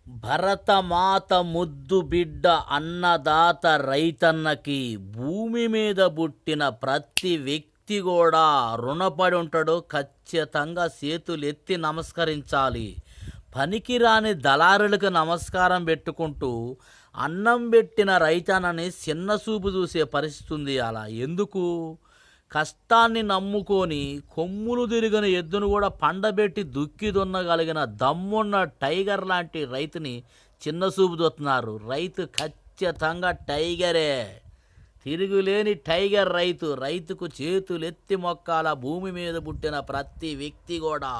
భరతమాత ముద్దు బిడ్డ అన్నదాత రైతన్నకి భూమి మీద పుట్టిన ప్రతి వ్యక్తి కూడా రుణపడి ఉంటాడు. ఖచ్చితంగా చేతులెత్తి నమస్కరించాలి. పనికిరాని దళారులకు నమస్కారం పెట్టుకుంటూ అన్నం పెట్టిన రైతన్నని చిన్న చూపు చూసే పరిస్థితి ఉంది. అలా ఎందుకు? కష్టాన్ని నమ్ముకొని కొమ్ములు తిరిగిన ఎద్దును కూడా పండబెట్టి దుక్కి దున్నగలిగిన దమ్మున్న టైగర్ లాంటి రైతుని చిన్న చూపు చూస్తున్నారు. రైతు ఖచ్చితంగా టైగరే, తిరుగులేని టైగర్ రైతు. రైతుకు చేతులెత్తి మొక్కాల. భూమి మీద పుట్టిన ప్రతి వ్యక్తి కూడా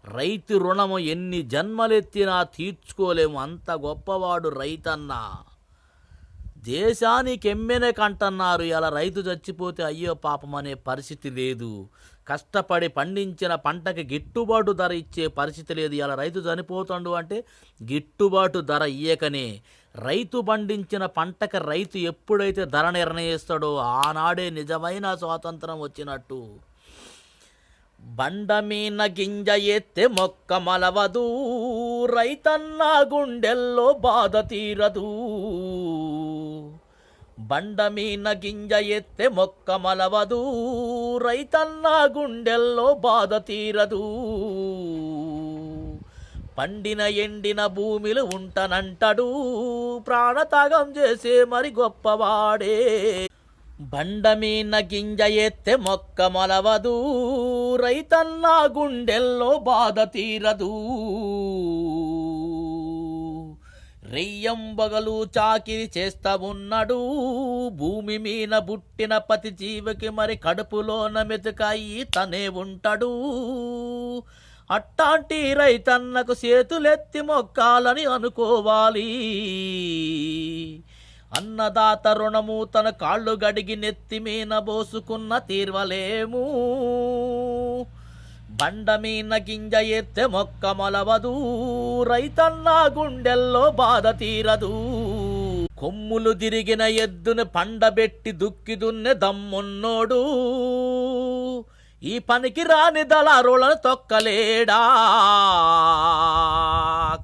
రైతు రుణము ఎన్ని జన్మలెత్తినా తీర్చుకోలేము, అంత గొప్పవాడు రైతన్న. దేశానికి ఎమ్మెనే కంటన్నారు. ఇలా రైతు చచ్చిపోతే అయ్యో పాపం అనే పరిస్థితి లేదు. కష్టపడి పండించిన పంటకి గిట్టుబాటు ధర ఇచ్చే పరిస్థితి లేదు. ఇలా రైతు చనిపోతాడు అంటే గిట్టుబాటు ధర ఇయ్యకనే. రైతు పండించిన పంటకి రైతు ఎప్పుడైతే ధర నిర్ణయిస్తాడో ఆనాడే నిజమైన స్వాతంత్రం వచ్చినట్టు. బండమీన గింజ ఎత్తే మొక్క మలవదు, రైతన్న గుండెల్లో బాధ తీరదు. బండమీన గింజ ఎత్తే మొక్క మలవదు, రైతన్న గుండెల్లో బాధ తీరదు. పండిన ఎండిన భూమిలు ఉంటనంటాడు, ప్రాణత్యాగం చేసే మరి గొప్పవాడే. బండమీన గింజ ఎత్తే మొక్క మొలవదు, రైతన్న గుండెల్లో బాధ తీరదు. రెయ్యంబగలు చాకిరి చేస్తా ఉన్నాడు, భూమి మీద పుట్టిన ప్రతి జీవికి మరి కడుపులోన మెతుకాయి తనే ఉంటాడు. అట్టాంటి రైతన్నకు చేతులెత్తి మొక్కాలని అనుకోవాలి. అన్నదాత రుణము తన కాళ్ళు గడిగి నెత్తి మీన బోసుకున్న తీర్వలేము. బండమీన గింజ ఎత్తే మొక్క మొలవదు, రైతన్న గుండెల్లో బాధ తీరదు. కొమ్ములు తిరిగిన ఎద్దును పండబెట్టి దుక్కి దున్నే దమ్మున్నోడు ఈ పనికి రాని దళారులను తొక్కలేడా.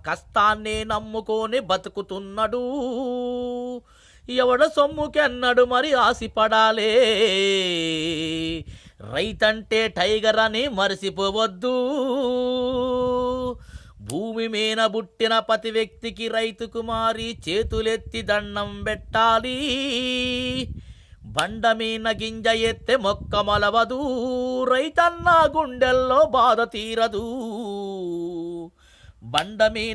కష్టాన్ని నమ్ముకొని బతుకుతున్నాడు, ఎవడ సొమ్ముకెన్నడు మరి ఆశపడాలే. రైతంటే టైగర్ అని మరిసిపోవద్దు. భూమి మీద పుట్టిన ప్రతి వ్యక్తికి రైతుకు మారి చేతులెత్తి దండం పెట్టాలి. బండమీన గింజ ఎత్తే మొక్క మొలవదు, రైతన్న గుండెల్లో బాధ తీరదు. బండమీన